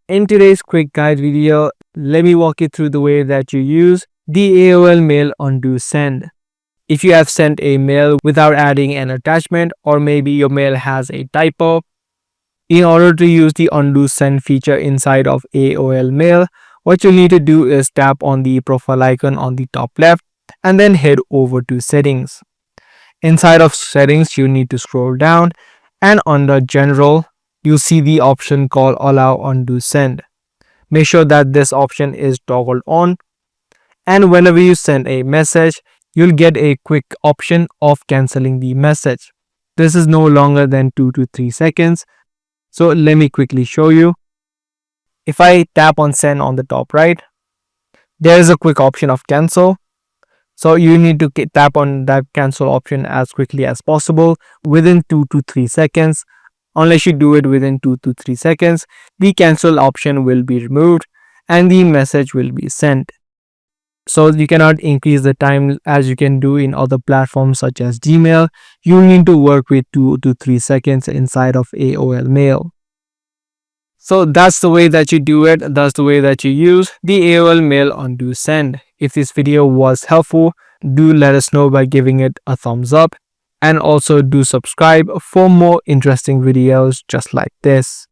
In today's quick guide video, let me walk you through the way that you use the AOL Mail Undo Send. If you have sent a mail without adding an attachment, or maybe your mail has a typo, in order to use the Undo Send feature inside of AOL Mail, what you'll need to do is tap on the profile icon on the top left and then head over to Settings. Inside of Settings, you need to scroll down, and under General, you'll see the option called Allow Undo Send. Make sure that this option is toggled on, and whenever you send a message, you'll get a quick option of canceling the message. This is no longer than 2 to 3 seconds. So let me quickly show you. If I tap on Send on the top right, there is a quick option of cancel. So you need to tap on that cancel option as quickly as possible within 2 to 3 seconds. Unless you do it within 2 to 3 seconds, the cancel option will be removed and the message will be sent. So you cannot increase the time as you can do in other platforms such as Gmail. You need to work with 2 to 3 seconds inside of AOL Mail. So that's the way that you do it. That's the way that you use the AOL Mail Undo Send. If this video was helpful, do let us know by giving it a thumbs up, and also do subscribe for more interesting videos just like this.